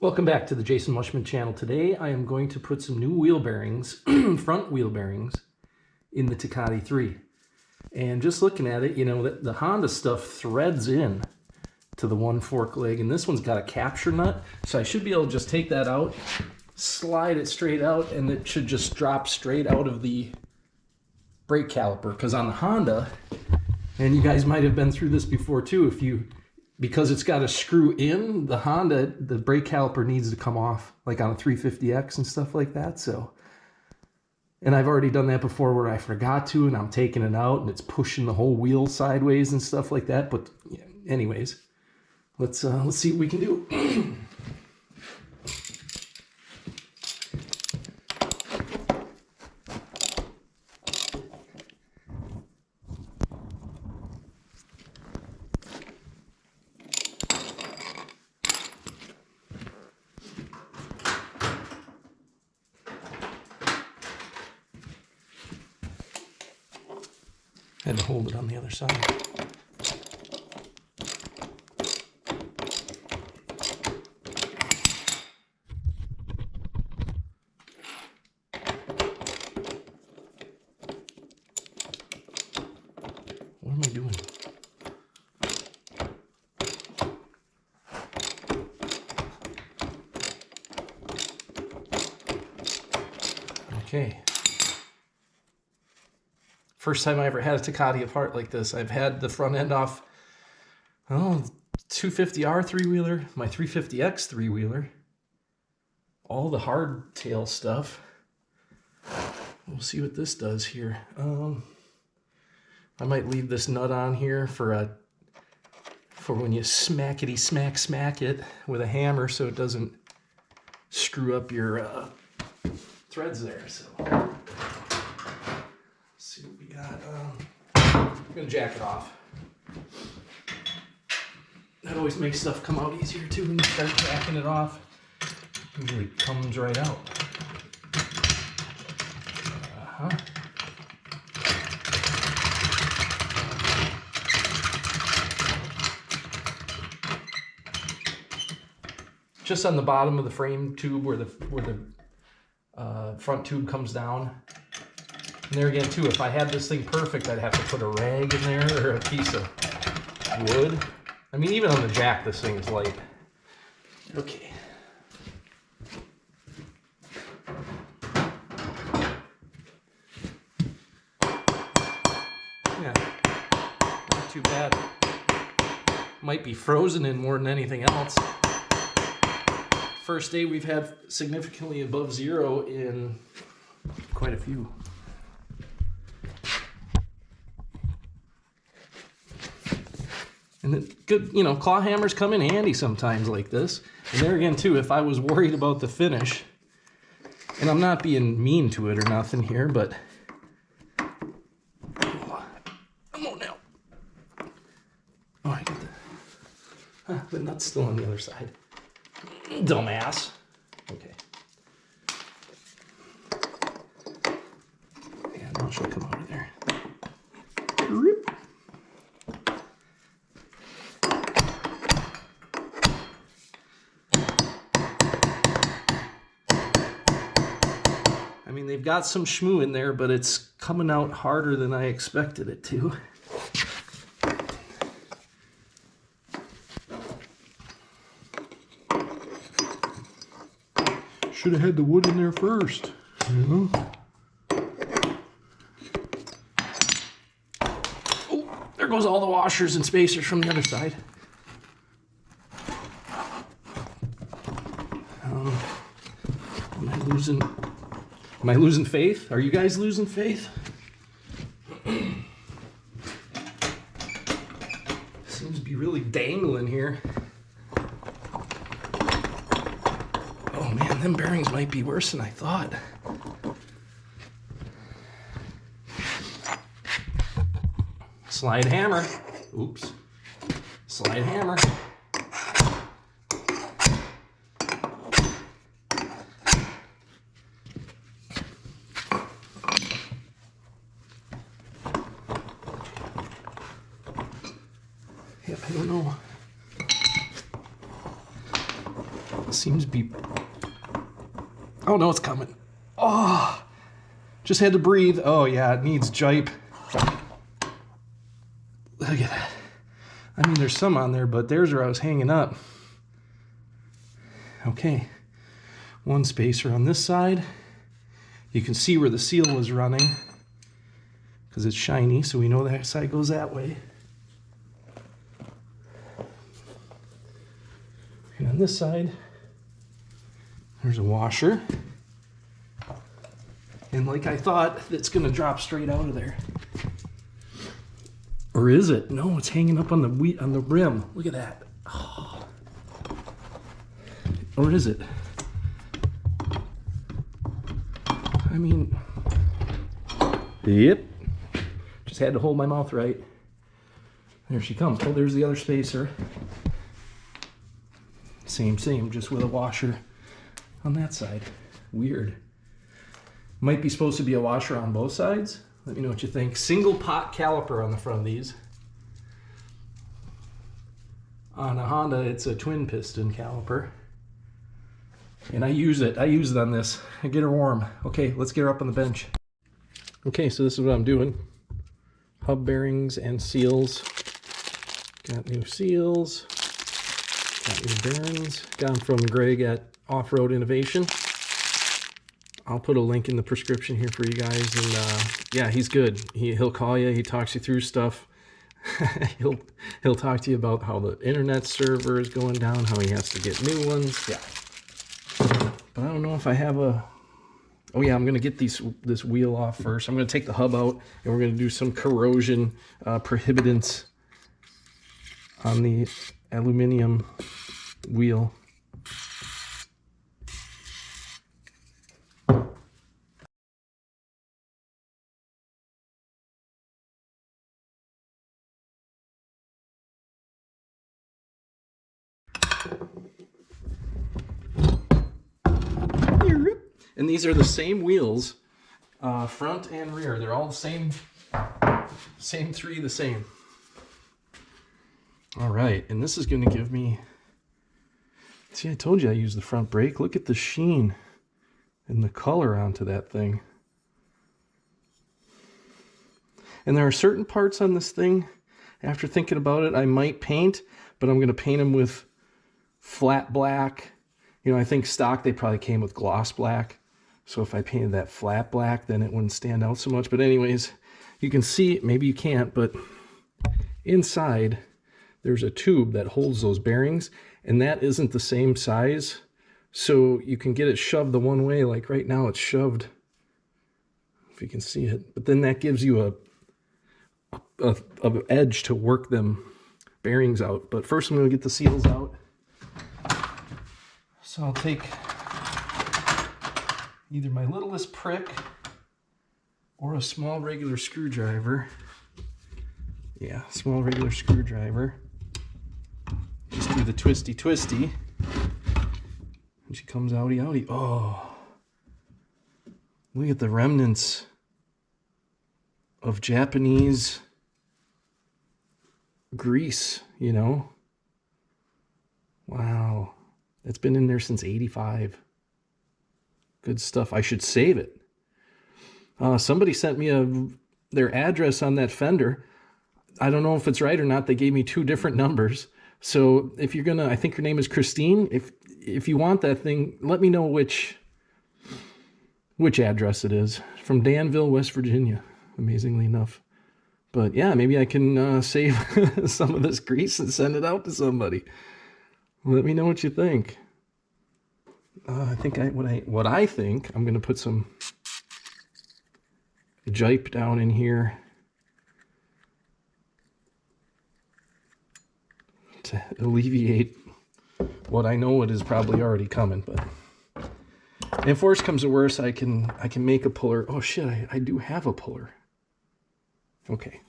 Welcome back to the Jason Mushman channel. Today I am going to put some new wheel bearings, front wheel bearings, in the Tecate 3. And just looking at it, you know, the Honda stuff threads in to the one fork leg, and this one's got a capture nut, so I should be able to just take that out, slide it straight out, and it should just drop straight out of the brake caliper. Because on the Honda, and you guys might have been through this before too, because it's got a screw in, the Honda, the brake caliper needs to come off, like on a 350X and stuff like that. So, and I've already done that before where I forgot to, and I'm taking it out, and it's pushing the whole wheel sideways and stuff like that. But yeah, anyways, let's see what we can do. Had to hold it on the other side. What am I doing? Okay. First time I ever had a Tecate apart like this. I've had the front end off, 250R three-wheeler, my 350X three-wheeler, all the hardtail stuff. We'll see what this does here. I might leave this nut on here for when you smackety smack it with a hammer so it doesn't screw up your threads there. So. See what we got. I'm gonna jack it off. That always makes stuff come out easier too when you start jacking it off. Usually comes right out. Just on the bottom of the frame tube where the front tube comes down. And there again too, if I had this thing perfect, I'd have to put a rag in there or a piece of wood. I mean, even on the jack, this thing is light. Okay. Yeah, not too bad. Might be frozen in more than anything else. First day we've had significantly above zero in quite a few. And good, you know, claw hammers come in handy sometimes like this. And there again, too, if I was worried about the finish, and I'm not being mean to it or nothing here, but come on now. Oh, I got the nut's still on the other side. Dumbass. Okay. Yeah, now she'll come out of there. I mean, they've got some shmoo in there, but it's coming out harder than I expected it to. Should have had the wood in there first, you know? Oh, there goes all the washers and spacers from the other side. Am I losing faith? Are you guys losing faith? Seems to be really dangling here. Oh man, them bearings might be worse than I thought. Slide hammer. Oops. Slide hammer. Yep, I don't know. seems to be... Oh, no, it's coming. Oh, just had to breathe. Oh, yeah, it needs jipe. Look at that. I mean, there's some on there, but there's where I was hanging up. Okay, one spacer on this side. You can see where the seal was running because it's shiny, so we know that side goes that way. And on this side, there's a washer. And like I thought, it's gonna drop straight out of there. Or is it? No, it's hanging up on the rim. Look at that. Oh. Or is it? I mean, yep. Just had to hold my mouth right. There she comes. Oh, there's the other spacer. Same, just with a washer on that side. Weird. Might be supposed to be a washer on both sides. Let me know what you think. Single pot caliper on the front of these. On a Honda, it's a twin piston caliper. And I use it on this. I get her warm. Okay, let's get her up on the bench. Okay, so this is what I'm doing. Hub bearings and seals. Got new seals. Got new bearings. Got them from Greg at Off-Road Innovation. I'll put a link in the prescription here for you guys. And yeah, he's good. He'll call you. He talks you through stuff. he'll talk to you about how the internet server is going down, how he has to get new ones. Yeah. But I don't know if I have a... Oh yeah, I'm going to get this wheel off first. I'm going to take the hub out, and we're going to do some corrosion prohibitants on the aluminum wheel. And these are the same wheels, front and rear. They're all the same three, the same. All right, and this is going to give me... See, I told you I use the front brake. Look at the sheen and the color onto that thing. And there are certain parts on this thing, after thinking about it, I might paint, but I'm going to paint them with flat black. You know, I think stock they probably came with gloss black. So if I painted that flat black, then it wouldn't stand out so much. But anyways, you can see, maybe you can't, but inside there's a tube that holds those bearings, and that isn't the same size. So you can get it shoved the one way, like right now it's shoved, if you can see it. But then that gives you a edge to work them bearings out. But first I'm going to get the seals out. So I'll take either my littlest prick or a small regular screwdriver. Yeah, small regular screwdriver. Just do the twisty. And she comes outy. Oh, look at the remnants of Japanese grease, you know? Wow. It's been in there since '85. Good stuff. I should save it. Somebody sent me their address on that fender. I don't know if it's right or not. They gave me 2 different numbers. So if you're gonna, I think your name is Christine. If you want that thing, let me know which address it is. From Danville, West Virginia, amazingly enough. But yeah, maybe I can save some of this grease and send it out to somebody. Let me know what you think. I think what I think, I'm going to put some jipe down in here to alleviate what I know it is probably already coming. But if worse comes to worse, I can make a puller. Oh shit, I do have a puller. Okay.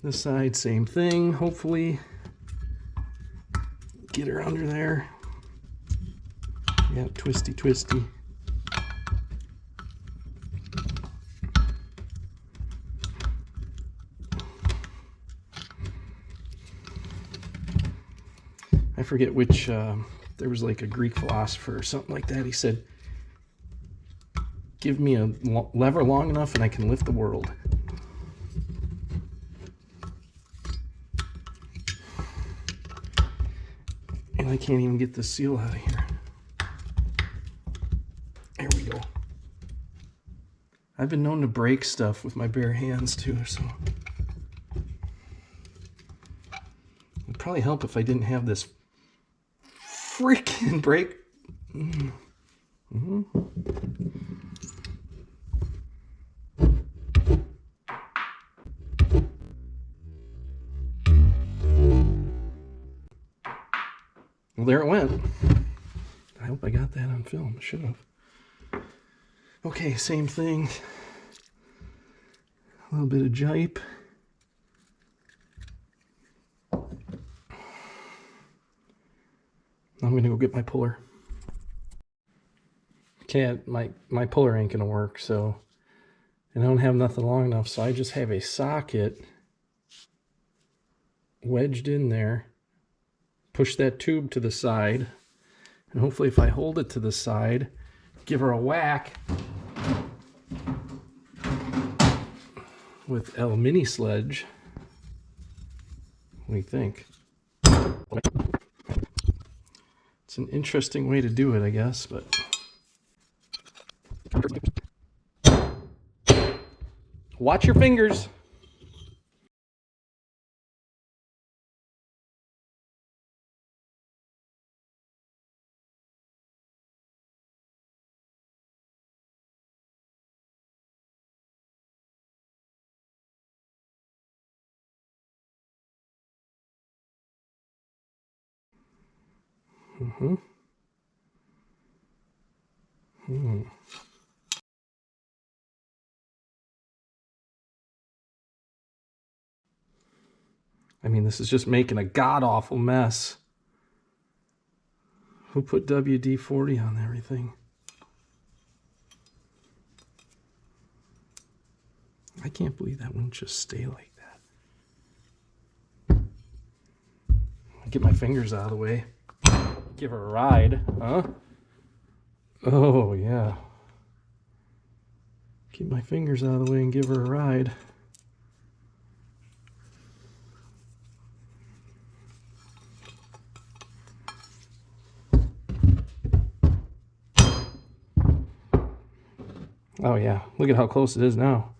This side, same thing. Hopefully, get her under there. Yeah, twisty. I forget which There was like a Greek philosopher or something like that. He said, give me a lever long enough and I can lift the world. And I can't even get this seal out of here. There we go. I've been known to break stuff with my bare hands too, so it'd probably help if I didn't have this freaking break. Mm-hmm. Well, there it went. I hope I got that on film. I should have. Okay, same thing. A little bit of jipe. I'm gonna go get my puller. Can't, my puller ain't gonna work, so I don't have nothing long enough, so I just have a socket wedged in there. Push that tube to the side, and hopefully if I hold it to the side, give her a whack with a mini sledge. What do you think? It's an interesting way to do it, I guess, but watch your fingers. Mm-hmm. I mean, this is just making a god-awful mess. Who put WD-40 on everything? I can't believe that wouldn't just stay like that. Get my fingers out of the way. Give her a ride, huh? Oh, yeah. Keep my fingers out of the way and give her a ride. Oh yeah, look at how close it is now.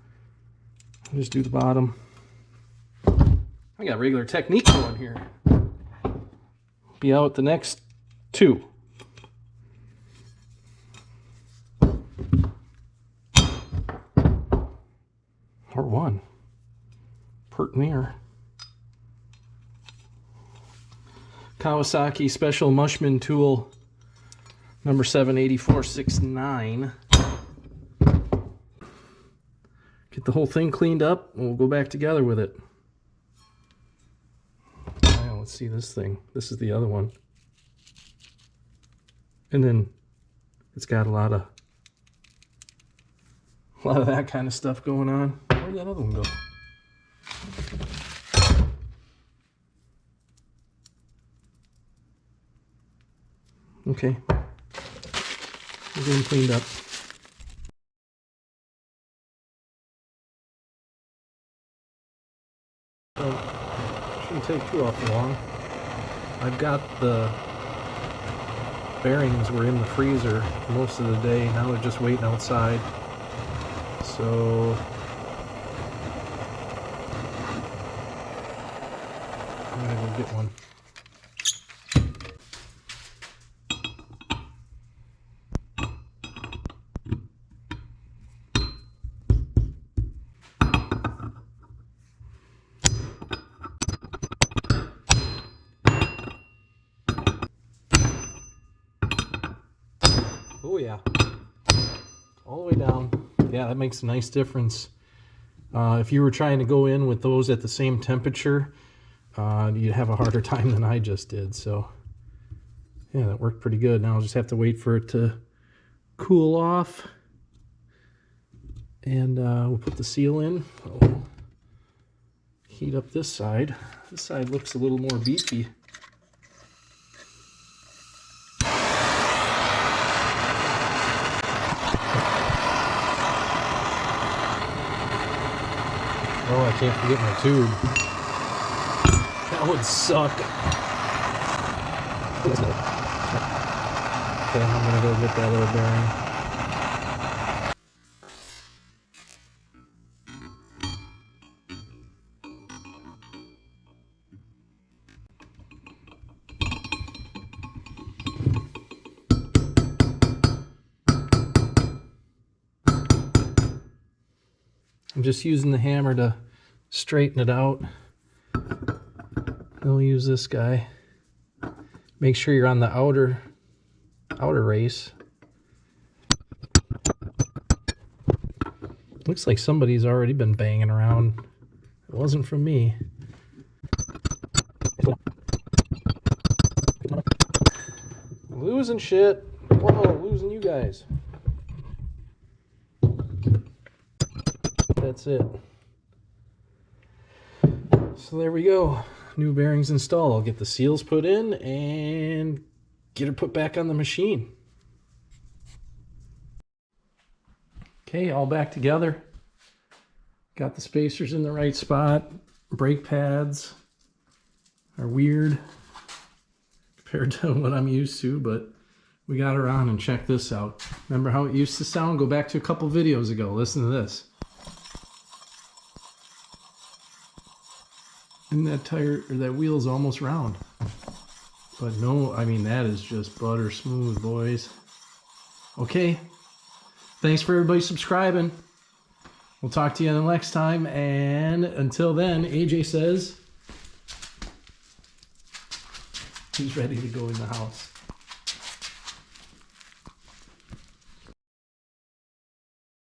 I'll just do the bottom. I got regular technique going here. Be out the next two. Or one. Pert near. Kawasaki Special Mushman Tool number 78469. Get the whole thing cleaned up and we'll go back together with it. Now let's see this thing. This is the other one. And then it's got a lot of that kind of stuff going on. Where'd that other one go? Okay. We're getting cleaned up. Shouldn't take too awful long. I've got the bearings were in the freezer most of the day. Now they're just waiting outside. So I'm gonna go get one. Oh yeah, all the way down. Yeah, that makes a nice difference. If you were trying to go in with those at the same temperature, you'd have a harder time than I just did. So yeah, that worked pretty good. Now I'll just have to wait for it to cool off, and we'll put the seal in. I'll heat up this side. This side looks a little more beefy. can't forget my tube. That would suck. Okay, I'm gonna go get that other bearing. I'm just using the hammer to straighten it out. I'll use this guy. Make sure you're on the outer race. Looks like somebody's already been banging around. It wasn't from me. Losing shit. Whoa, losing you guys. That's it. So there we go. New bearings installed. I'll get the seals put in and get her put back on the machine. Okay, all back together. Got the spacers in the right spot. Brake pads are weird compared to what I'm used to, but we got her on, and check this out. Remember how it used to sound? Go back to a couple videos ago. Listen to this. And that tire, or that wheel's almost round. But no, I mean, that is just butter smooth, boys. Okay. Thanks for everybody subscribing. We'll talk to you the next time. And until then, AJ says he's ready to go in the house.